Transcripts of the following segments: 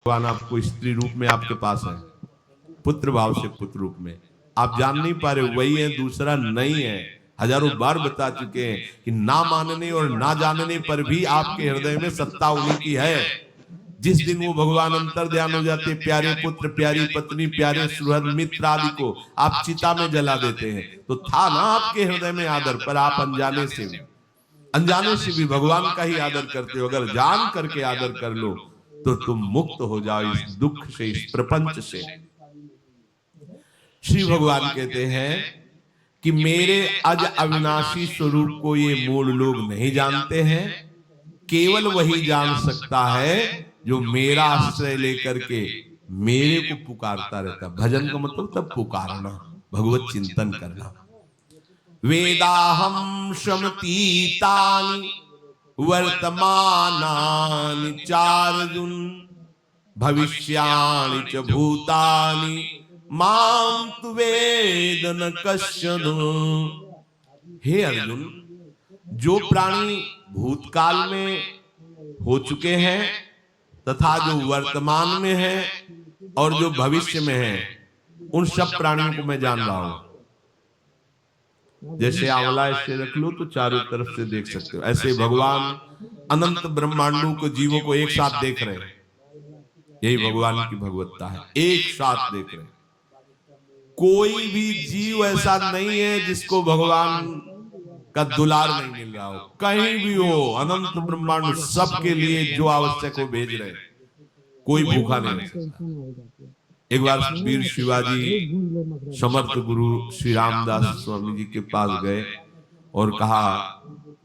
भगवान आपको स्त्री रूप में आपके पास है, पुत्र भाव से पुत्र रूप में आप जान नहीं पा रहे, वही है, दूसरा नहीं है। हजारों बार बता चुके हैं कि ना मानने और ना जानने पर भी आपके हृदय में सत्ता उन्हीं की है। जिस दिन वो भगवान अंतर ध्यान हो जाते, प्यारे पुत्र, प्यारी पत्नी, प्यारे सुहृद मित्र आदि को आप चिता में जला देते हैं, तो था ना आपके हृदय में आदर, पर आप अनजाने से भी भगवान का ही आदर करते हो। अगर जान करके आदर कर लो तो तुम मुक्त हो जाओ इस दुख से, इस प्रपंच से। श्री भगवान कहते हैं कि मेरे अज अविनाशी स्वरूप को ये मूल लोग नहीं जानते हैं, केवल वही जान सकता है जो मेरा आश्रय लेकर के मेरे को पुकारता रहता। भजन का मतलब तब पुकारना, भगवत चिंतन करना। वेदाहम शमतीतानि वर्तमानानि चार्जुन भविष्याणि च भूतानि मां तु वेद न कश्चन। हे अर्जुन, जो प्राणी भूतकाल में हो चुके हैं तथा जो वर्तमान में है और जो भविष्य में है, उन सब प्राणियों को मैं जान रहा हूं। जैसे आंवला ऐसे रख लो तो चारों तरफ से देख सकते हो, ऐसे भगवान अनंत ब्रह्मांडों को, जीवों को एक साथ देख रहे हैं। यही भगवान की भगवत्ता है, एक साथ देख रहे हैं। कोई भी जीव ऐसा नहीं है जिसको भगवान का दुलार नहीं मिल रहा हो, कहीं भी हो, अनंत ब्रह्मांड सबके लिए जो आवश्यक हो भेज रहे हैं, कोई भूखा नहीं रह सकता। एक बार वीर शिवाजी समर्थ गुरु श्री रामदास स्वामी जी के पास गए और कहा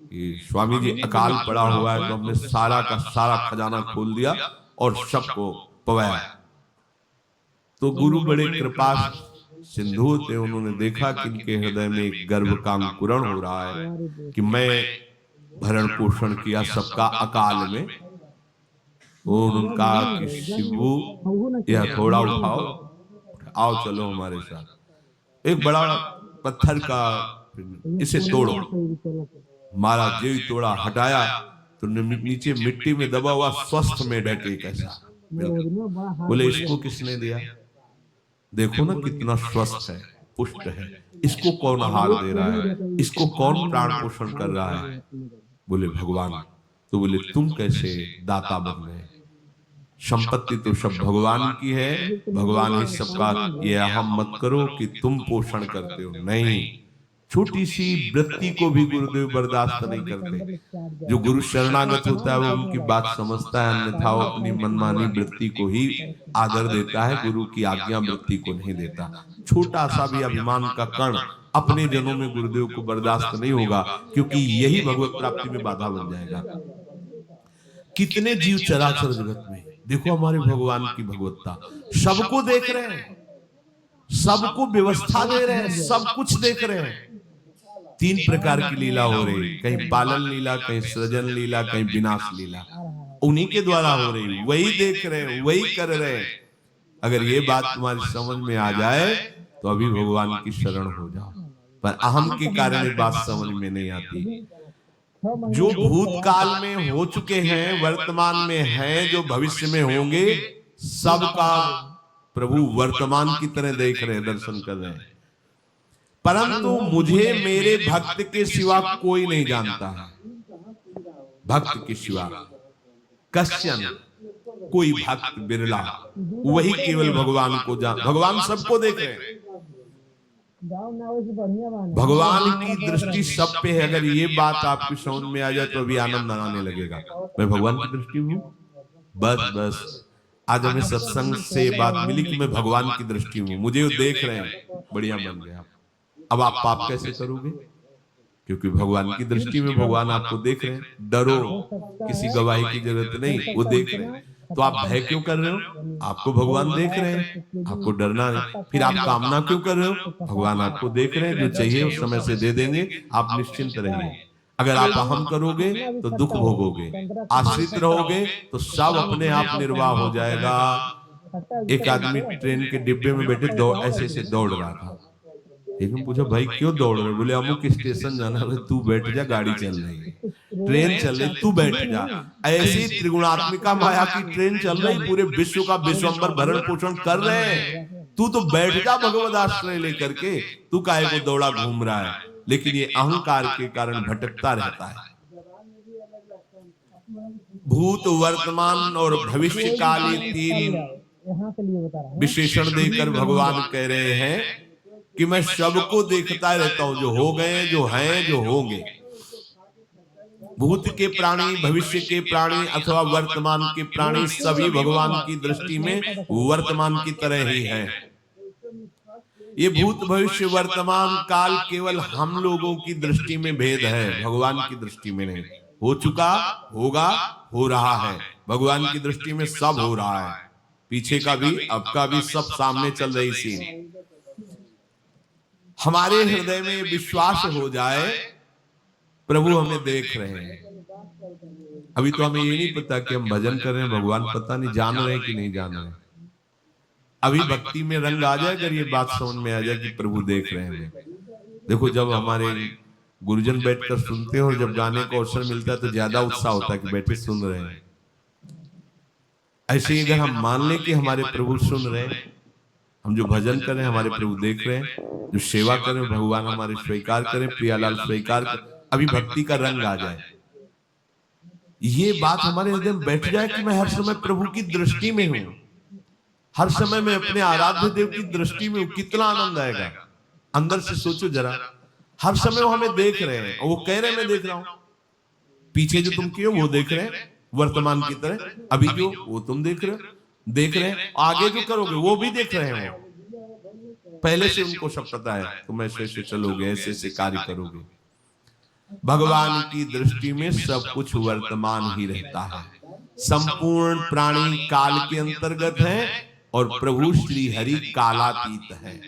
कि स्वामी जी अकाल पड़ा हुआ है, तो हमने सारा का सारा खजाना खोल दिया और सबको पवाया। तो गुरु बड़े कृपा सिंधु थे, उन्होंने देखा कि इनके हृदय में एक गर्व का अंकुरण हो रहा है कि मैं भरण पोषण किया सबका अकाल में। और उनका कि शिवू यह थोड़ा उठाओ, आओ चलो हमारे साथ। एक बड़ा पत्थर का, इसे तोड़ो। महाराज जी तोड़ा, हटाया तो नीचे मिट्टी में दबा हुआ स्वस्थ में डटे कैसा। बोले इसको किसने दिया? देखो ना कितना स्वस्थ है, पुष्ट है, इसको कौन आहार दे रहा है, इसको कौन प्राण पोषण कर रहा है? बोले भगवान। तो बोले तुम कैसे दाता बन गए? संपत्ति तो सब भगवान की है, भगवान ही सबका, ये अहम मत करो कि तुम पोषण करते हो। नहीं, छोटी सी वृत्ति को भी गुरुदेव बर्दाश्त नहीं करते। जो गुरु शरणागत होता है वो उनकी बात समझता है, अन्यथा वो अपनी मनमानी वृत्ति को ही आदर देता है, गुरु की आज्ञा वृत्ति को नहीं देता। छोटा सा भी अभिमान का कण अपने जनों में गुरुदेव को बर्दाश्त नहीं होगा, क्योंकि यही भगवत प्राप्ति में बाधा बन जाएगा। कितने जीव चराचर जगत में, देखो हमारे भगवान की भगवत्ता, सबको देख रहे हैं, सबको व्यवस्था दे रहे हैं, सब कुछ देख रहे हैं। 3 प्रकार की लीला हो रही, कहीं पालन लीला, कहीं सृजन लीला, कहीं विनाश लीला, उन्हीं के द्वारा हो रही, वही देख रहे हैं, वही कर रहे हैं। अगर ये बात तुम्हारी समझ में आ जाए तो अभी भगवान की शरण हो जाओ, पर अहम के कारण ये बात समझ में नहीं आती। जो भूतकाल में हो चुके हैं, वर्तमान में हैं, जो भविष्य में होंगे, सबका प्रभु वर्तमान की तरह देख रहे हैं, दर्शन कर रहे हैं। परंतु मुझे मेरे भक्त के सिवा कोई नहीं जानता है। भक्त के सिवा कश्चन, कोई भक्त बिरला, वही केवल भगवान को जान। भगवान सबको देख रहे हैं, भगवान की दृष्टि सब पे है। अगर ये बात आपकी समझ में आ जाए तो अभी आनंद आने लगेगा। मैं भगवान की दृष्टि में हूं, बस बस। आज हमें सत्संग से बात मिली कि मैं भगवान की दृष्टि में हूं, मुझे वो देख रहे हैं, बढ़िया बन गया। अब आप पाप कैसे करोगे? क्योंकि भगवान की दृष्टि में भगवान आपको देख रहे हैं। डरो, किसी गवाही की जरूरत नहीं, वो देख रहे हैं। तो आप भय क्यों कर रहे हो? आपको भगवान देख रहे हैं, आपको डरना नहीं। फिर आप कामना क्यों कर रहे हो? भगवान आपको देख रहे हैं, जो चाहिए उस समय से दे देंगे, आप निश्चिंत रहिए। अगर आप अहम करोगे तो दुख भोगोगे, आश्रित रहोगे तो सब अपने आप निर्वाह हो जाएगा। एक आदमी ट्रेन के डिब्बे में बैठे ऐसे ऐसे दौड़ रहा था, एक ने पूछा भाई क्यों दौड़ रहे? बोले अमुक स्टेशन जाना है। तू बैठ जा, गाड़ी चल रही है, ट्रेन चल रही, तू बैठ जा। ऐसी त्रिगुणात्मिका माया की ट्रेन चल रही, पूरे विश्व का विश्वंबर भरण पोषण कर रहे हैं, तू तो बैठ जा भगवद आश्रय लेकर के, तू काहे को दौड़ा घूम रहा है? लेकिन ये अहंकार के कारण भटकता रहता है। भूत, वर्तमान और भविष्य काल, ये तीन विशेषण देकर भगवान कह रहे हैं कि मैं सबको देखता रहता हूं, जो हो गए, जो हैं, जो होंगे। भूत के प्राणी, भविष्य के प्राणी अथवा वर्तमान के प्राणी सभी भगवान की दृष्टि में वर्तमान की तरह ही है। ये भूत, भविष्य, वर्तमान काल केवल हम लोगों की दृष्टि में भेद है, भगवान की दृष्टि में नहीं। हो चुका, होगा, हो रहा है, भगवान की दृष्टि में सब हो रहा है। पीछे का भी, अब का भी, सब सामने चल रही सीन। हमारे हृदय में विश्वास हो जाए प्रभु हमें देख रहे हैं। अभी तो हमें ये नहीं पता कि हम भजन कर रहे हैं, भगवान पता नहीं जान रहे हैं कि नहीं जान रहे हैं। अभी भक्ति में रंग आ जाए, अगर ये बात समझ में आ जाए कि प्रभु देख रहे हैं। देखो जब हमारे गुरुजन बैठकर सुनते हैं और जब गाने को अवसर मिलता है तो ज्यादा उत्साह होता है कि बैठे सुन रहे हैं। ऐसे ही अगर हम मान लें कि हमारे प्रभु सुन रहे हैं, हम जो भजन कर रहे हैं हमारे प्रभु देख रहे हैं, जो सेवा कर रहे हैं भगवान हमारे स्वीकार करें, प्रियालाल स्वीकार कर, अभी भक्ति का रंग आ जाए, ये बात हमारे हृदय में बैठ जाए कि मैं हर समय प्रभु की दृष्टि में हूं, हर समय मैं अपने आराध्य देव की दृष्टि में हूं, कितना आनंद आएगा। अंदर से सोचो जरा, हर समय वो हमें देख रहे हैं और वो कह रहे हैं मैं देख रहा हूं। पीछे जो तुम किए वो देख रहे हैं वर्तमान की तरह, अभी जो वो तुम देख रहे हो, देख रहे हैं, आगे जो करोगे वो भी देख रहे हैं। पहले से उनको सब पता है, तुम ऐसे ऐसे चलोगे, ऐसे ऐसे कार्य करोगे। भगवान की दृष्टि में सब कुछ वर्तमान ही रहता है। संपूर्ण प्राणी काल के अंतर्गत है और प्रभु श्री हरि कालातीत है।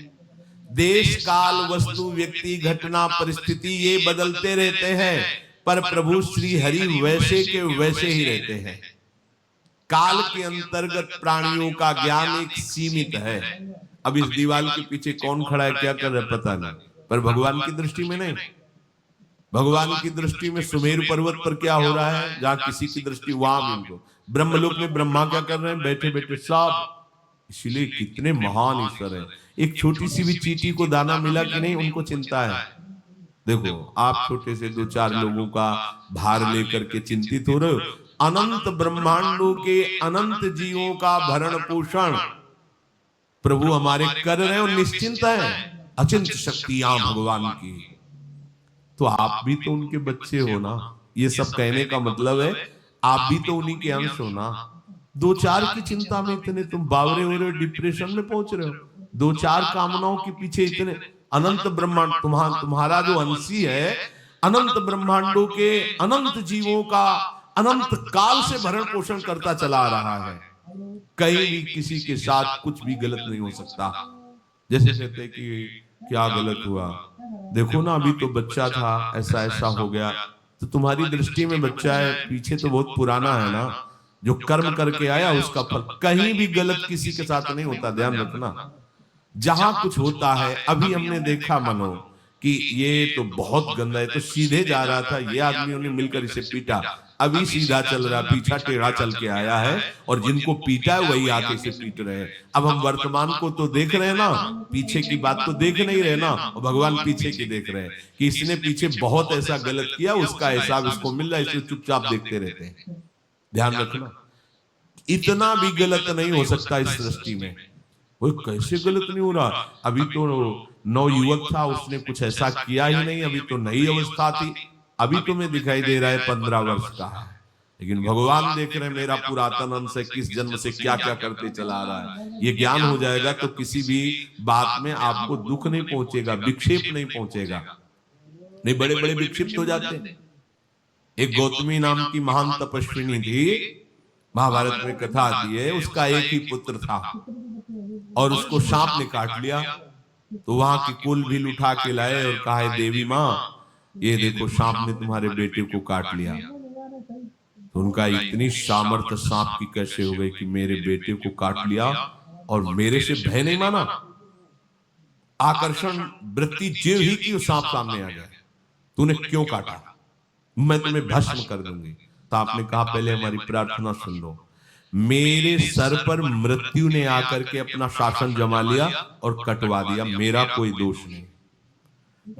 देश काल, वस्तु, व्यक्ति, घटना, परिस्थिति ये बदलते रहते हैं, पर प्रभु श्री हरि वैसे के वैसे ही रहते हैं। काल के अंतर्गत प्राणियों का ज्ञान एक सीमित है। अब इस दीवार के पीछे कौन खड़ा है, क्या कर रहा है पता नहीं, पर भगवान की दृष्टि में नहीं। भगवान की दृष्टि में सुमेरु पर्वत पर क्या हो रहा है, जहां किसी की दृष्टि वहां उनको, ब्रह्मलोक में ब्रह्मा क्या कर रहे हैं, बैठे बैठे सब। इसीलिए कितने महान ईश्वर है। एक छोटी सी भी चींटी को दाना मिला कि नहीं उनको चिंता है। देखो आप छोटे से 2-4 लोगों का भार लेकर के चिंतित हो रहे हो, अनंत ब्रह्मांडों के अनंत जीवों का भरण पोषण प्रभु हमारे कर रहे हैं और निश्चिंत है। अचिंत शक्तियां भगवान की, तो आप भी तो उनके बच्चे हो ना। ये सब कहने का मतलब है आप भी तो उन्हीं के अंश हो ना। 2-4 की चिंता में इतने तुम बावरे हो रहे हो, डिप्रेशन में पहुंच रहे हो, 2-4 कामनाओं के पीछे इतने। अनंत ब्रह्मांड तुम्हारा जो अंशी है, अनंत ब्रह्मांडों के अनंत जीवों का अनंत काल से भरण पोषण करता चला आ रहा है। कहीं भी किसी के साथ कुछ भी गलत नहीं हो सकता। जैसे कहते कि क्या गलत हुआ, देखो ना अभी तो बच्चा था, ऐसा ऐसा हो गया, तो तुम्हारी दृष्टि में बच्चा है, पीछे तो बहुत पुराना है ना, जो कर्म करके आया उसका फल। कहीं भी गलत किसी के साथ नहीं होता, ध्यान रखना। जहां कुछ होता है, अभी हमने देखा मनो कि ये तो बहुत गंदा है, तो सीधे जा रहा था, ये आदमियों ने मिलकर इसे पीटा, अभी सीधा चल रहा, पीछा टेढ़ा चल के आया है, और जिनको पीटा है वही आके इसे पीट रहे हैं। अब हम वर्तमान को तो देख रहे हैं ना, पीछे की बात तो देख नहीं रहे ना, और भगवान पीछे की देख रहे हैं कि इसने पीछे बहुत ऐसा गलत किया, उसका हिसाब इसको मिल रहा है, इसे चुपचाप देखते रहते हैं। ध्यान रखना, इतना भी गलत नहीं हो सकता इस सृष्टि में। वो कैसे गलत नहीं हो रहा, अभी तो नवयुवक था, उसने कुछ ऐसा किया ही नहीं, अभी तो नई अवस्था थी, अभी तुम्हें दिखाई दे रहा है 15 वर्ष का है, लेकिन भगवान देख रहे हैं मेरा पुरातन अंश है, किस जन्म से क्या क्या करते चला आ रहा है। ये ज्ञान हो जाएगा तो किसी भी बात में आपको दुख नहीं पहुंचेगा, विक्षेप नहीं पहुंचेगा। नहीं बड़े बड़े विक्षिप्त हो जाते हैं। एक गौतमी नाम की महान तपस्विनी थी, महाभारत में कथा आती है, उसका एक ही पुत्र था और उसको सांप ने काट लिया। तो वहां की कुल भी उठा के लाए और कहा देवी माँ ये देखो सांप ने तुम्हारे बेटे को काट लिया। तो उनका इतनी सामर्थ्य सांप की कैसे हो गई कि मेरे बेटे को काट लिया और मेरे से भय नहीं माना। आकर्षण वृत्ति जीव ही की सांप सामने आ जाए, तूने क्यों काटा, मैं तुम्हें भस्म कर दूंगी। तो आपने कहा पहले हमारी प्रार्थना सुन लो। मेरे सर पर मृत्यु ने आकर के अपना शासन जमा लिया और कटवा दिया, मेरा कोई दोष नहीं।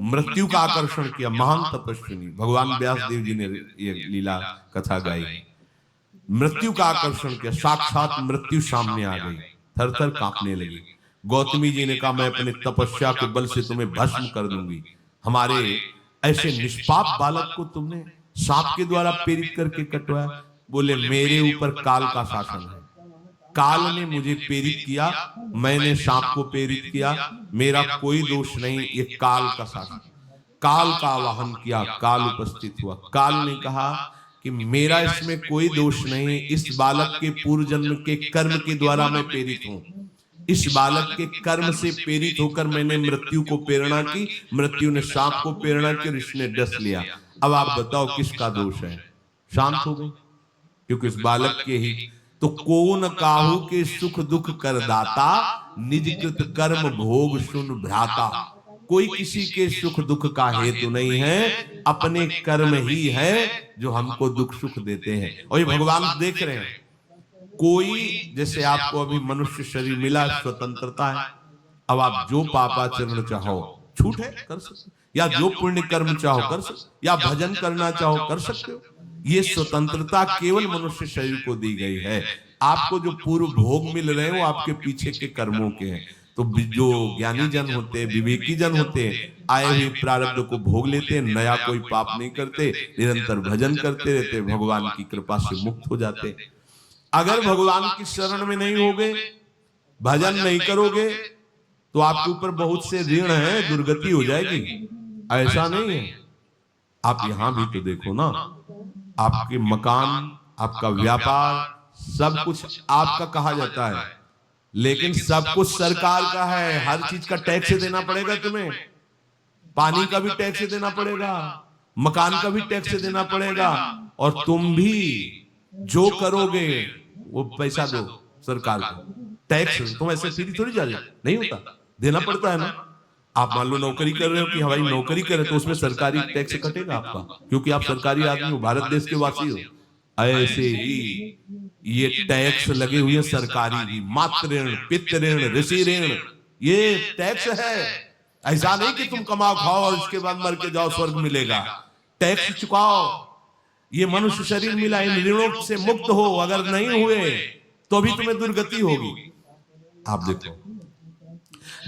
मृत्यु का आकर्षण किया, महान तपस्विनी भगवान व्यास देव जी ने ये लीला कथा गाई। मृत्यु का आकर्षण किया, साक्षात मृत्यु सामने आ गई, थर थर कांपने लगी। गौतमी जी ने कहा मैं अपने तपस्या के बल से तुम्हें भस्म कर दूंगी। हमारे ऐसे निष्पाप बालक को तुमने सांप के द्वारा प्रेरित करके कटवाया। बोले मेरे ऊपर काल का शासन है, काल ने मुझे प्रेरित किया, मैंने सांप को प्रेरित किया, मेरा कोई दोष नहीं, ये काल का शासन। काल का आवाहन किया, काल उपस्थित हुआ। काल ने कहा कि मेरा इसमें कोई दोष नहीं, इस बालक के पूर्व जन्म के कर्म के द्वारा मैं प्रेरित हूं। इस बालक के कर्म से प्रेरित होकर मैंने मृत्यु को प्रेरणा की, मृत्यु ने सांप को प्रेरणा की, ऋषि ने डस लिया। अब आप बताओ किसका दोष है? शांत हो गई, क्योंकि इस बालक के ही। तो कौन काहू के सुख दुख कर दाता, निज कृत कर्म भोग सुन भ्राता। कोई किसी के सुख दुख का हेतु नहीं है, अपने कर्म ही है जो हमको दुख सुख देते हैं। और ये भगवान देख रहे हैं। कोई जैसे आपको अभी मनुष्य शरीर मिला, स्वतंत्रता है, अब आप जो पापाचरण चाहो छूट है कर सकते, या जो पुण्य कर्म चाहो कर सकते, या भजन करना चाहो कर सकते हो। ये स्वतंत्रता केवल मनुष्य शरीर को दी गई है। आपको जो पूर्व भोग मिल रहे हैं वो आपके पीछे के कर्मों के हैं। तो जो ज्ञानी जन होते हैं, विवेकी जन होते हैं, आए हुए प्रारब्ध को भोग लेते हैं, नया कोई पाप नहीं करते, निरंतर भजन करते रहते, भगवान की कृपा से मुक्त हो जाते। अगर भगवान की शरण में नहीं होगे, भजन नहीं करोगे, तो आपके ऊपर बहुत से ऋण है, दुर्गति हो जाएगी। ऐसा नहीं है। आप यहां भी तो देखो ना, आपके मकान, आपका व्यापार, सब कुछ आपका कहा जाता है, लेकिन सब कुछ सरकार का है। हर चीज का टैक्स देना पड़ेगा तुम्हें, पानी का भी टैक्स देना पड़ेगा, मकान का भी टैक्स देना पड़ेगा, और तुम भी जो करोगे वो पैसा दो सरकार को। टैक्स तुम ऐसे फ्री थोड़ी जा रहे, नहीं होता, देना पड़ता है ना। आप मान लो नौकरी कर रहे हो कि हवाई नौकरी कर रहे हो, तो उसमें सरकारी टैक्स कटेगा आपका, क्योंकि आप सरकारी आदमी हो, भारत देश के वासी हो। ऐसे ही ये टैक्स लगे हुए हैं सरकारी भी, मातृ ऋण, पितृ ऋण, ऋषि ऋण, ये टैक्स है। ऐसा नहीं कि तुम कमाओ खाओ और इसके बाद मर के जाओ स्वर्ग मिलेगा। टैक्स चुकाओ। ये मनुष्य शरीर मिला, इन ऋणों से मुक्त हो। अगर नहीं हुए तो भी तुम्हें दुर्गति होगी। आप देखो,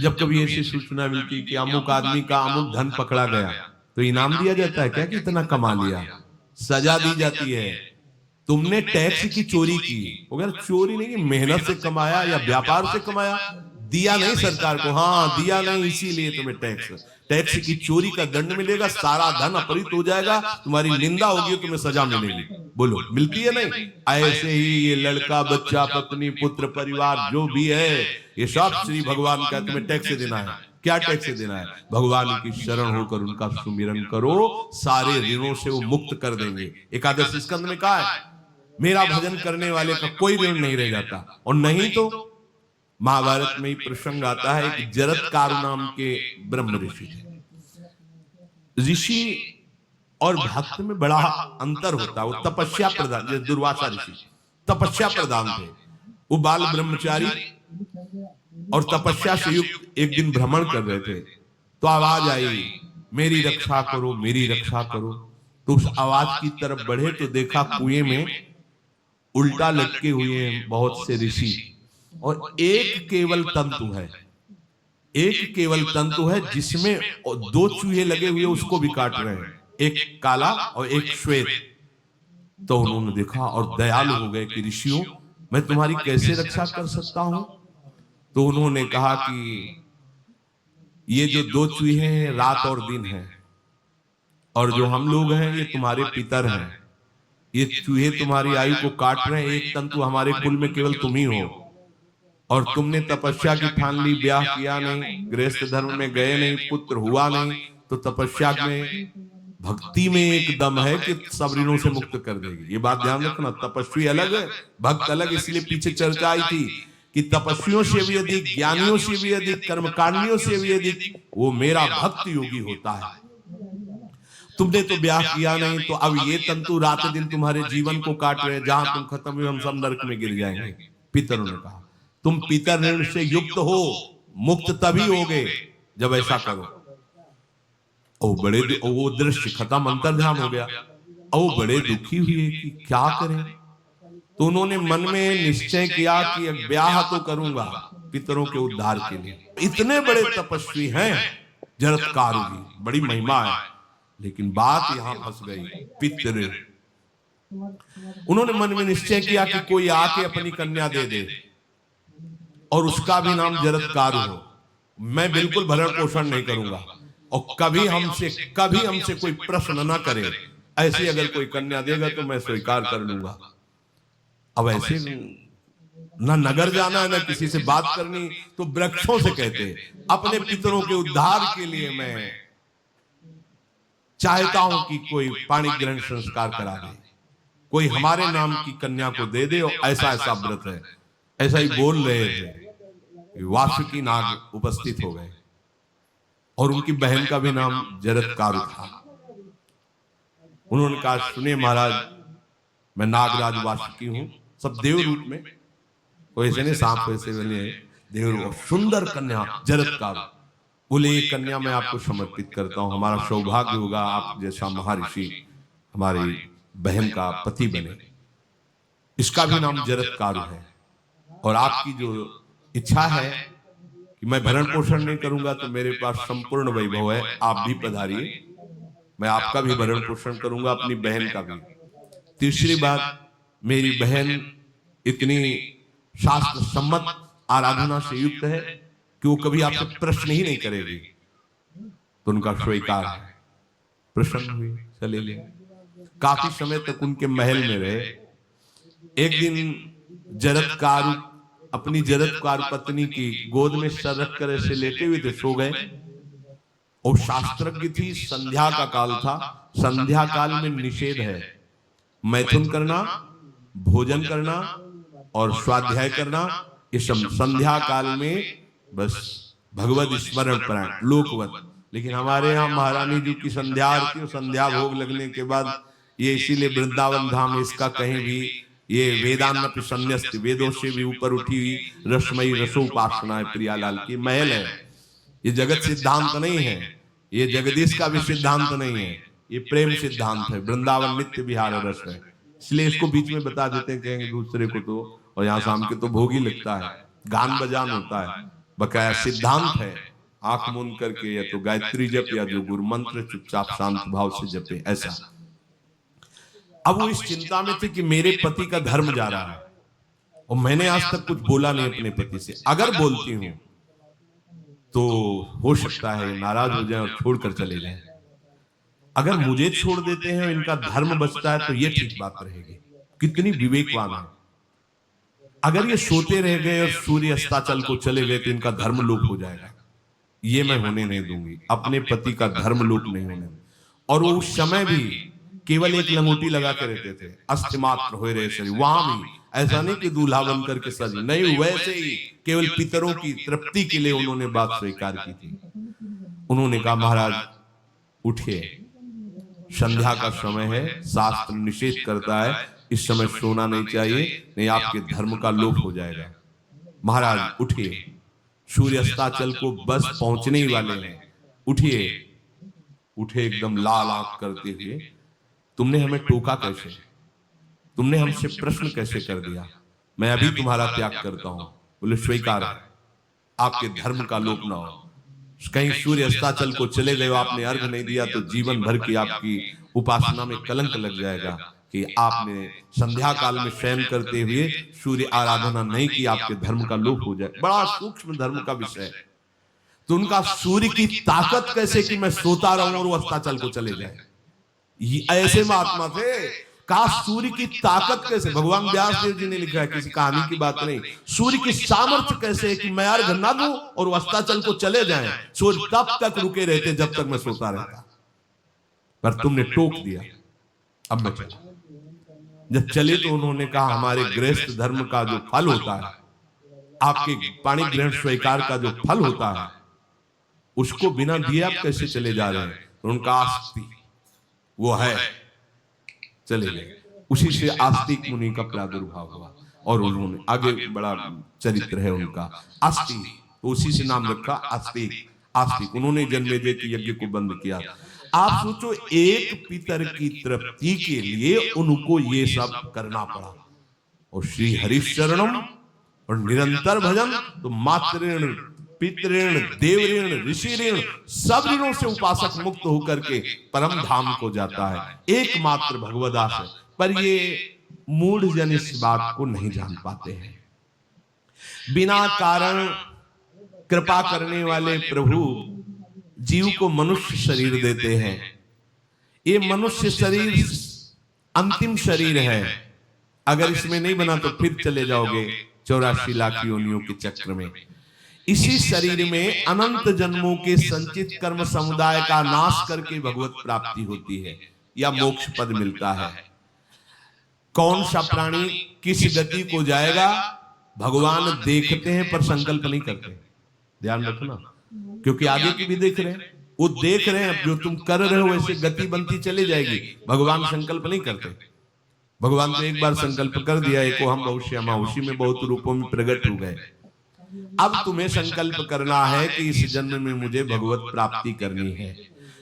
जब कभी ऐसी सूचना मिलती कि अमुक आदमी का अमुक धन पकड़ा गया, तो इनाम दिया जाता है क्या कि इतना कमा लिया? सजा दी जाती है, तुमने टैक्स की चोरी की। अगर चोरी नहीं, मेहनत से कमाया या व्यापार से कमाया, दिया नहीं सरकार को, हाँ दिया नहीं, इसीलिए तुम्हें टैक्स की चोरी का दंड मिलेगा, सारा धन अपहृत हो जाएगा, तुम्हारी निंदा होगी, तुम्हें सजा मिलेगी। बोलो मिलती है नहीं? ऐसे ही ये लड़का, बच्चा, पत्नी, पुत्र, परिवार जो भी है, ये सब श्री भगवान का तुम्हें टैक्स देना है। क्या टैक्स देना है? भगवान की शरण होकर उनका सुमिरन करो, सारे ऋणों से वो मुक्त कर देंगे। एकादश स्कंद में कहा है, मेरा भजन करने वाले का कोई ऋण नहीं रह जाता। और नहीं तो महाभारत में ही प्रसंग आता है कि जरत्कारु नाम के ब्रह्म ऋषि थे। ऋषि और भक्त में बड़ा अंतर होता है। वो तपस्या प्रधान, जैसे दुर्वासा ऋषि तपस्या प्रधान थे, वो बाल ब्रह्मचारी और तपस्या से युक्त एक दिन भ्रमण कर रहे थे, तो आवाज आई, मेरी रक्षा करो, मेरी रक्षा करो। तो उस आवाज की तरफ बढ़े तो देखा कुएं में उल्टा लटके हुए हैं बहुत से ऋषि, और एक केवल तंतु है, एक केवल तंतु है जिसमें दो चूहे लगे हुए, उसको भी काट रहे हैं, एक काला और एक श्वेत। तो उन्होंने देखा और दयालु हो गए कि ऋषियों, मैं तुम्हारी कैसे रक्षा कर सकता हूं? तो उन्होंने कहा कि ये जो दो चूहे हैं रात और दिन हैं, और जो हम लोग हैं ये तुम्हारे पितर हैं। ये चूहे तुम्हारी आयु को काट रहे हैं, एक तंतु हमारे कुल में केवल तुम ही हो, और तुमने तपस्या की ठान ली, ब्याह किया नहीं, गृहस्थ धर्म में गए नहीं, पुत्र हुआ नहीं, तो तपस्या में, भक्ति में एक दम है कि सब ऋणों से मुक्त कर देगी। ये बात ध्यान रखना, तपस्वी अलग है, भक्त अलग। इसलिए पीछे चर्चा आई थी कि तपस्वियों से भी अधिक, ज्ञानियों से भी अधिक, कर्मकांडियों से भी अधिक वो मेरा भक्त योगी होता है। तुमने तो ब्याह किया नहीं, तो अब ये तंतु रात दिन तुम्हारे जीवन को काट रहे हैं, जहां तुम खत्म हुए हम सब नरक में गिर जाएंगे। पितरों ने कहा तुम पितर ऋण से युक्त हो, मुक्त तभी होगे जब ऐसा करो। ओ बड़े वो दृश्य खत्म, अंतर्ध्यान हो गया। ओ बड़े दुखी हुए कि क्या करें। तो उन्होंने मन में निश्चय किया कि अब ब्याह तो करूंगा पितरों के उद्धार के लिए। इतने बड़े तपस्वी हैं जरत्कारु जी, बड़ी महिमा है, लेकिन बात यहां फंस गई। पितर, उन्होंने मन में निश्चय किया कि कोई आके अपनी कन्या दे दे और उसका भी नाम जरत्कारु हो। मैं बिल्कुल भरण पोषण नहीं करूंगा और कभी हमसे कोई प्रश्न ना करे। ऐसी अगर कोई कन्या देगा तो मैं स्वीकार कर लूंगा। अब ऐसे ना नगर जाना है ना किसी से बात करनी, तो वृक्षों से कहते अपने पितरों के उद्धार के लिए मैं चाहता हूं कि कोई पाणी ग्रहण संस्कार करा दे, कोई हमारे नाम की कन्या को दे दे, और ऐसा ऐसा व्रत है। ऐसा ही बोल रहे थे, वासुकी नाग उपस्थित हो गए और उनकी बहन का भी नाम जरत्कारु था। उन्होंने कहा सुनिए महाराज, मैं नागराज वासुकी हूं, सब देव रूप में, कोई ऐसे नहीं सांप वैसे बने, देव रूप, सुंदर कन्या जरत्कारु। बोले ये कन्या मैं आपको समर्पित करता हूं, हमारा सौभाग्य होगा आप जैसा महर्षि हमारी बहन का पति बने। इसका भी नाम जरत्कारु है और आपकी जो इच्छा है कि मैं भरण पोषण नहीं करूंगा तो मेरे पास संपूर्ण वैभव है, आप भी पधारिए, मैं आपका भी भरण पोषण करूंगा, अपनी बहन का भी। तीसरी बात, मेरी बहन इतनी शास्त्र सम्मत आराधना से युक्त है कि वो कभी आपसे प्रश्न ही नहीं करेगी, तो उनका स्वीकार है। प्रसन्न हुई, चले गए। काफी समय तक उनके महल में रहे। एक दिन जरत्कारु अपनी जरत्कारु पत्नी की गोद में सर रख कर ऐसे लेटे हुए थे, सो गए। और शास्त्रज्ञ थी, संध्या का काल था, संध्या काल में निषेध है मैथुन करना, भोजन करना और स्वाध्याय करना। इस संध्या काल में बस भगवत स्मरण परायण लोकवत। लेकिन हमारे यहाँ महारानी जी की संध्या आरती और संध्या भोग लगने के बाद ये, इसीलिए वृंदावन धाम इसका कहीं भी ये वेदांत संन्यस्त, वेदों से भी ऊपर उठी हुई रसमयी रसोपासना है, प्रियालाल की महल है। ये जगत सिद्धांत नहीं है, ये जगदीश का भी सिद्धांत नहीं है, ये प्रेम सिद्धांत है। वृंदावन नित्य विहार रस है, इसलिए इसको बीच में बता देते हैं, कहेंगे दूसरे को तो, और यहाँ शाम के तो भोग ही लगता है, गान बजान होता है, बकाया सिद्धांत है। आंख मूंद करके या तो गायत्री जप या जो गुरु मंत्र चुपचाप शांत भाव से जपे, ऐसा। अब वो इस चिंता में थे कि मेरे पति का धर्म जा रहा है और मैंने आज तक कुछ बोला नहीं अपने पति से, अगर बोलती हूं तो हो सकता है नाराज हो जाए और छोड़कर चले जाएं। अगर मुझे छोड़ देते हैं, इनका धर्म बचता है तो ये ठीक बात रहेगी। कितनी विवेकवान है। अगर ये सोते रह गए और सूर्य अस्ताचल को चले गए तो इनका धर्म लोप हो जाएगा, ये मैं होने नहीं दूंगी, अपने पति का धर्म लोप नहीं होने। और वो उस समय भी केवल एक लंगोटी लगा के रहते थे, अस्थिमात्र हो रहे शरीर। वहां भी ऐसा नहीं कि दूल्हा बन करके सज, नहीं, वैसे ही केवल पितरों की तृप्ति के लिए उन्होंने बात स्वीकार की थी। उन्होंने कहा महाराज उठिए, संध्या का समय है, शास्त्र निषेध करता है इस समय सोना नहीं चाहिए, नहीं आपके धर्म का लोप हो जाएगा। महाराज उठिए, सूर्य अस्ताचल को बस पहुंचने ही वाले हैं, उठिए। उठे एकदम लाल आंख करते हुए, तुमने हमें टोका कैसे, तुमने हमसे प्रश्न कैसे कर दिया, मैं अभी तुम्हारा त्याग करता हूं। बोले स्वीकार है, आपके धर्म का लोप ना हो। कहीं सूर्य अस्ताचल को चले गए, आपने अर्घ नहीं दिया तो जीवन भर की आपकी उपासना में कलंक लग जाएगा कि आपने संध्या काल में शयन करते हुए सूर्य आराधना नहीं की, आपके धर्म का लोप हो जाए। बड़ा सूक्ष्म धर्म का विषय है। तो उनका सूर्य की ताकत कैसे कि मैं सोता रहूं और वो अस्ताचल को चले जाए, ऐसे महात्मा थे। का सूर्य की ताकत कैसे, भगवान व्यास देव जी ने लिखा है, किसी कहानी की बात नहीं। सूर्य की सामर्थ्य कैसे है कि मैं अर्घ ना दूं और वो अस्ताचल को चले जाएं। सूर्य तब तक रुके रहते जब तक मैं सोता रहता, पर तुमने टोक दिया, अब मैं चला। जब चले तो उन्होंने कहा हमारे गृहस्थ धर्म का जो फल होता है, आपके पाणी ग्रहण स्वीकार का जो फल होता है उसको बिना दिए आप कैसे चले जा रहे हैं? तो उनका आस्ति वो है, चले गए। उसी से आस्तिक मुनि का प्रादुर्भाव हुआ और उन्होंने आगे बड़ा चरित्र है उनका आस्तिक, तो उसी से नाम रखा आस्तिक। आस्तिक उन्होंने जन्मेजय के यज्ञ को बंद किया। आप सोचो, एक पितर की तृप्ति के लिए उनको ये सब करना पड़ा। और श्री हरिशरणम और निरंतर भजन, तो मातृण पितृण देवऋण ऋषि ऋण सब ऋणों से उपासक मुक्त होकर के परम धाम को जाता है एकमात्र भगवदास है। पर ये मूढ़ जन इस बात को नहीं जान पाते हैं। बिना कारण कृपा करने वाले प्रभु जीव को मनुष्य शरीर देते हैं। ये मनुष्य शरीर अंतिम शरीर है, अगर इसमें नहीं बना तो फिर चले जाओगे 84 लाख योनियों के चक्र में। इसी शरीर में अनंत जन्मों के संचित कर्म समुदाय का नाश करके भगवत प्राप्ति होती है या मोक्ष पद मिलता है। कौन सा प्राणी किस गति को जाएगा भगवान देखते हैं पर संकल्प नहीं करते। ध्यान रखना, क्योंकि आगे की भी देख रहे हैं, वो देख रहे हैं जो तुम कर रहे हो वैसे गति बनती चली जाएगी। भगवान संकल्प नहीं करते। भगवान तो एक बार संकल्प कर दिया, एको हम भविष्यमा, उसी में बहुत रूपों में प्रकट हो गए। अब तुम्हें संकल्प करना है कि इस जन्म में मुझे भगवत प्राप्ति करनी है।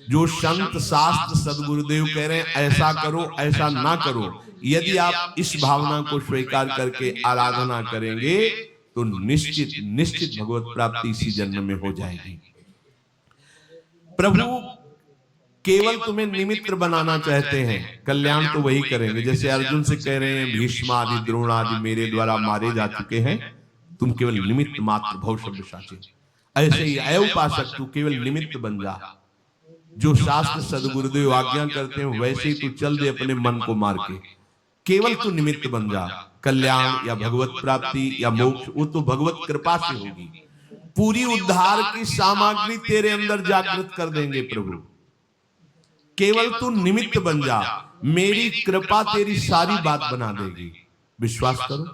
जो संत शास्त्र सदगुरुदेव कह रहे हैं ऐसा करो ऐसा ना करो, यदि आप इस भावना को स्वीकार करके आराधना करेंगे तो निश्चित निश्चित भगवत प्राप्ति इसी जन्म में हो जाएगी। प्रभु केवल तुम्हें निमित्त बनाना चाहते हैं, कल्याण तो वही करेंगे। जैसे अर्जुन से कह रहे हैं भीष्म आदि द्रोण आदि मेरे द्वारा मारे जा चुके हैं, तुम केवल निमित्त मात्र भव शब्द साचे। ऐसे ही अय उपासक तू केवल निमित्त बन जा। जो शास्त्र सदगुरुदेव आज्ञा करते हैं वैसे ही तू चल दे अपने मन को मार के, केवल तू निमित्त बन जा। कल्याण या भगवत प्राप्ति या मोक्ष वो तो भगवत कृपा से होगी। पूरी उद्धार की सामग्री तेरे अंदर जागृत कर देंगे प्रभु। केवल तू निमित्त बन जा, मेरी कृपा तेरी सारी बात बना देगी। विश्वास करो,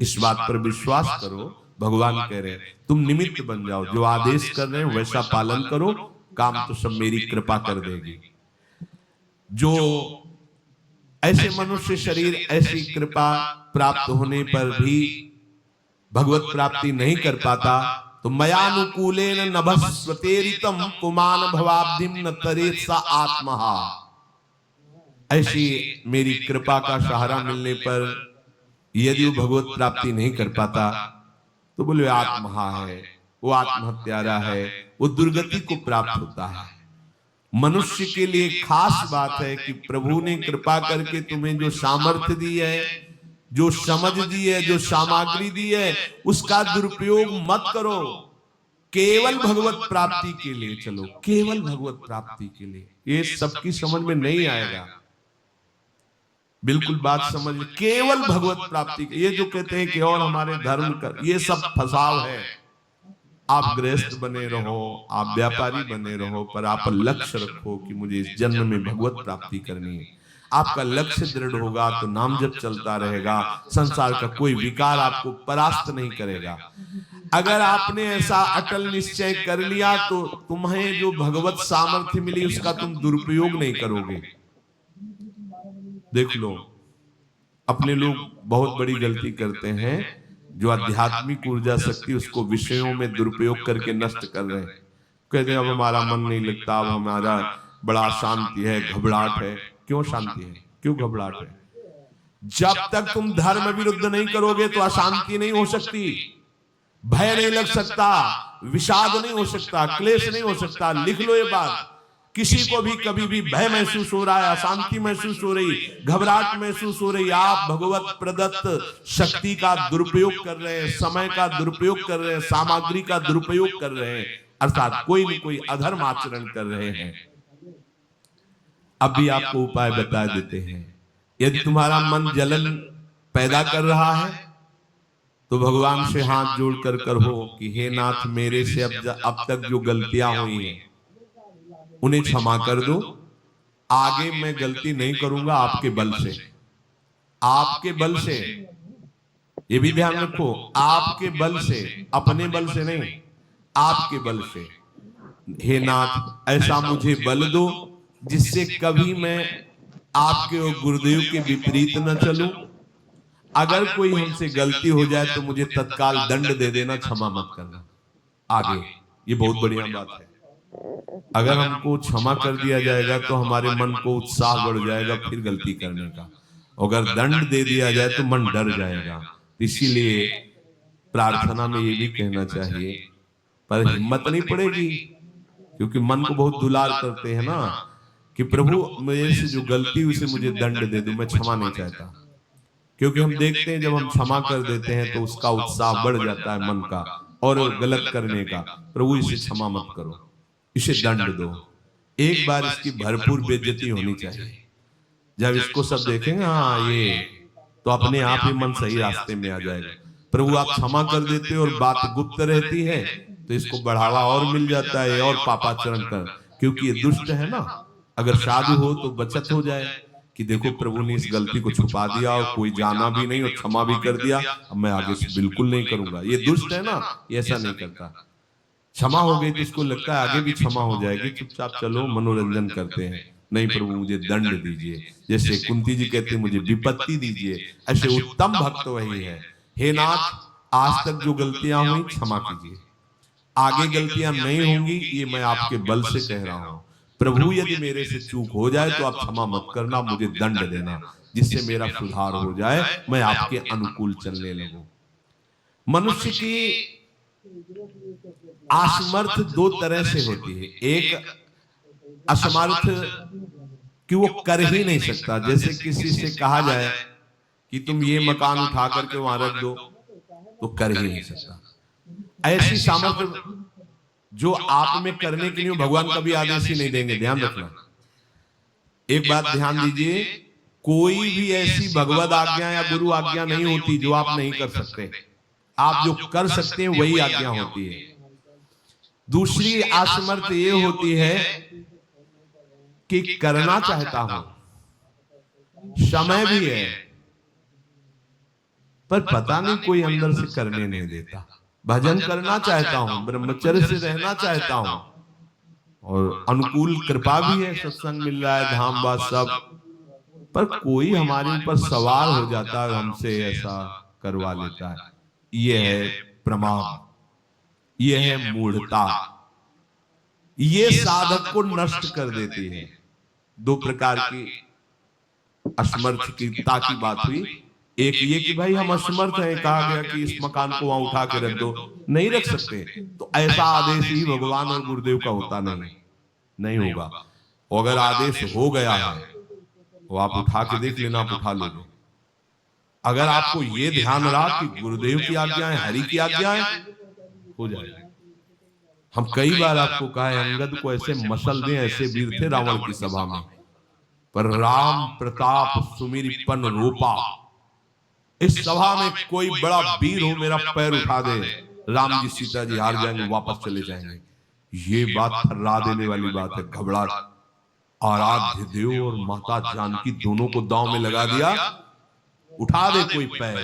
इस बात पर विश्वास करो। भगवान कह रहे हैं तुम निमित्त बन जाओ, जो आदेश कर रहे हैं वैसा पालन करो, काम तो सब मेरी कृपा कर देगी। जो ऐसे मनुष्य शरीर ऐसी कृपा प्राप्त होने पर भी भगवत प्राप्ति नहीं कर पाता, तो मयानुकूलेन नभस्वतेरितम पुमान भवाब्धिम न तरे सा आत्महा। ऐसी मेरी कृपा का सहारा मिलने पर यदि वो भगवत प्राप्ति नहीं कर पाता तो बोले आत्महा है, वो आत्महत्यारा है, वो दुर्गति को प्राप्त होता है। मनुष्य के लिए खास बात है कि प्रभु ने कृपा करके तुम्हें जो सामर्थ्य दी है, जो समझ दी है, जो सामग्री दी है, उसका दुरुपयोग मत करो। केवल भगवत प्राप्ति के लिए चलो, केवल भगवत प्राप्ति के लिए। ये सबकी समझ में नहीं आएगा, बिल्कुल बात समझ। केवल भगवत प्राप्ति के, ये जो कहते हैं कि और हमारे धर्म का, ये सब फसाव है। आप गृहस्थ बने रहो, आप व्यापारी बने रहो, पर आप लक्ष्य रखो कि मुझे इस जन्म में भगवत प्राप्ति करनी है। आपका लक्ष्य दृढ़ होगा तो नाम जप चलता रहेगा, संसार का कोई विकार आपको परास्त नहीं करेगा। अगर आपने ऐसा अटल निश्चय कर लिया तो तुम्हें जो भगवत सामर्थ्य मिली उसका तुम दुरुपयोग नहीं करोगे। देख लो, अपने लोग बहुत बड़ी गलती करते हैं, जो आध्यात्मिक ऊर्जा शक्ति उसको विषयों में दुरुपयोग करके नष्ट कर रहे हैं। कहते हैं अब हमारा मन नहीं लगता, अब हमारा बड़ा शांति है, घबराहट है। क्यों शांति है, क्यों घबराहट है? जब तक तुम धर्म विरुद्ध नहीं करोगे तो अशांति नहीं हो सकती, भय नहीं लग सकता, विषाद नहीं हो सकता, क्लेश नहीं हो सकता। लिख लो ये बात। किसी को भी कभी भी भय महसूस हो रहा है, अशांति महसूस हो रही, घबराहट महसूस हो रही, आप भगवत प्रदत्त शक्ति का दुरुपयोग कर रहे हैं, समय का दुरुपयोग कर रहे हैं, सामग्री का दुरुपयोग कर रहे हैं, अर्थात कोई न कोई अधर्म आचरण कर रहे हैं। अब भी आपको उपाय बता देते हैं। यदि तुम्हारा मन जलन पैदा कर रहा है तो भगवान से हाथ जोड़कर कहो कि हे नाथ, मेरे से अब तक जो गलतियां हुई हैं उन्हें क्षमा कर दो। आगे मैं गलती नहीं करूंगा, आपके बल से, आपके बल से। ये भी ध्यान रखो, आपके बल से, अपने बल से नहीं, आपके बल से। हे नाथ ऐसा मुझे बल दो जिससे कभी मैं आपके और गुरुदेव के विपरीत न चलूं। अगर कोई हमसे गलती हो जाए तो मुझे तत्काल दंड दे देना, क्षमा मत करना। आगे ये बहुत बढ़िया बात है। अगर हमको क्षमा कर दिया जाएगा तो हमारे मन को उत्साह बढ़ जाएगा फिर गलती करने का। अगर दंड दे दिया जाए तो मन डर जाएगा। इसीलिए प्रार्थना में ये भी कहना चाहिए, पर हिम्मत नहीं पड़ेगी, क्योंकि मन को बहुत दुलार करते हैं ना, कि प्रभु मेरे से जो गलती हुई उसे मुझे दंड दे दो, मैं क्षमा नहीं चाहता। क्योंकि हम देखते हैं जब हम क्षमा कर देते हैं तो उसका उत्साह बढ़ जाता है मन का और गलत करने का। प्रभु इसे क्षमा मत करो, इसे दंड दो। एक बार इसकी भरपूर बेइज्जती होनी चाहिए। जब इसको सब देखेंगे हाँ ये, तो अपने आप ही मन सही रास्ते में आ जाएगा। प्रभु आप क्षमा कर देते हो और बात गुप्त रहती है तो इसको बढ़ावा और मिल जाता है और पापाचरण कर, क्योंकि ये दुष्ट है ना। अगर साधु हो तो बचत हो जाए कि देखो प्रभु ने इस गलती को छुपा दिया और कोई जाना भी नहीं और क्षमा भी कर दिया, अब मैं आगे से बिल्कुल नहीं करूंगा। ये दुष्ट है ना, ये ऐसा नहीं करता। क्षमा हो गई तो इसको लगता है आगे भी क्षमा हो जाएगी, चुपचाप चलो मनोरंजन करते हैं। नहीं प्रभु मुझे दंड दीजिए, जैसे कुंती जी कहते मुझे विपत्ति दीजिए, ऐसे उत्तम भक्त वही है। हे नाथ आज तक जो गलतियां हुई क्षमा कीजिए, आगे गलतियां नहीं होंगी, ये मैं आपके बल से कह रहा हूं। प्रभु यदि मेरे से चूक हो जाए तो आप क्षमा मत करना, मुझे दंड देना, जिससे मेरा सुधार हो जाए, मैं आपके अनुकूल चलने लगूं। मनुष्य की असमर्थ दो तरह से होती है। एक असमर्थ कि वो कर ही नहीं सकता, जैसे किसी से कहा जाए कि तुम ये मकान उठा करके वहां रख दो, तो कर ही नहीं सकता। ऐसी सामर्थ्य जो आप में करने के लिए भगवान कभी आदेश ही नहीं देंगे, ध्यान रखना। एक बात ध्यान दीजिए, कोई भी ऐसी भगवद आज्ञा या गुरु आज्ञा नहीं होती जो आप नहीं कर सकते। आप जो कर सकते हैं वही आज्ञा होती है। दूसरी असमर्थ ये होती है कि करना चाहता हूं, समय भी है, पर पता नहीं कोई अंदर से करने नहीं देता। भजन करना चाहता हूं, ब्रह्मचर्य से रहना चाहता हूं, और अनुकूल कृपा भी है, सत्संग मिल रहा है, धाम बात सब, पर कोई हमारे ऊपर सवार हो जाता है, हमसे ऐसा करवा लेता है। यह है प्रमाद, यह है मूढ़ता, ये साधक को नष्ट कर देती है। दो प्रकार की असमर्थता की बात हुई। एक ये कि भाई हम असमर्थ हैं, कहा गया कि इस मकान को वहां उठा के रख दो, नहीं रख सकते, तो ऐसा आदेश ही भगवान और गुरुदेव का होता नहीं होगा। अगर आदेश हो गया है तो आप उठा के देख लेना, आप उठा लोगे। अगर आपको ये ध्यान रहा कि गुरुदेव की आज्ञा है, हरि की आज्ञा है, हो जाएगा। हम कई बार आपको कहा है, अंगद को ऐसे मसल दें, ऐसे वीर थे रावण की सभा में, पर राम प्रताप सुमिरपन रूपा। इस सभा में कोई बड़ा वीर हो, मेरा पैर उठा दे, राम जी सीता जी हार जाएंगे, वापस चले जाएंगे। ये बात थर्रा देने वाली बात है। घबरा आराध्य देव और माता जानकी दोनों को दांव में लगा दिया, उठा दे कोई पैर,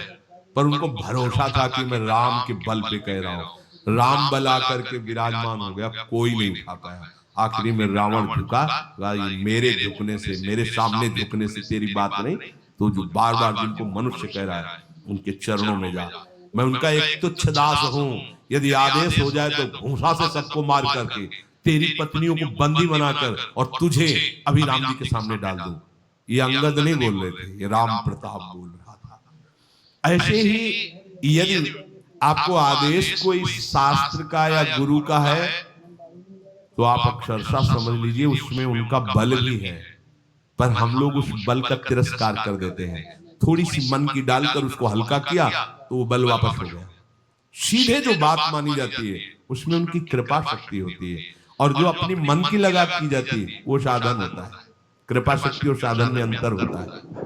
पर उनको भरोसा था कि मैं राम के बल पे कह रहा हूं। राम बल आकर के विराजमान हो गया, कोई नहीं उठा पाया। आखिरी में रावण झुका, मेरे झुकने से, मेरे सामने झुकने से तेरी बात नहीं, तो जो बार बार जिनको मनुष्य कह रहा है उनके चरणों में जा। मैं उनका एक तुच्छ दास हूं, यदि आदेश हो जाए तो घूंसा से सबको मार करके तेरी पत्नियों को बंदी बनाकर और तुझे अभी राम जी के सामने डाल दूं। ये अंगद नहीं बोल रहे थे, ये राम प्रताप बोल रहा था। ऐसे ही यदि आपको आदेश कोई शास्त्र का या गुरु का है तो आप अक्षरशः समझ लीजिए उसमें उनका बल भी है, पर हम लोग उस बल का तिरस्कार कर देते हैं। थोड़ी सी मन की डालकर उसको हल्का किया तो वो बल वापस हो गया। सीधे जो बात मानी जाती है उसमें उनकी कृपा शक्ति होती है, और जो अपनी मन की लगा की जाती है वो साधन होता है। कृपा शक्ति और साधन में अंतर होता है।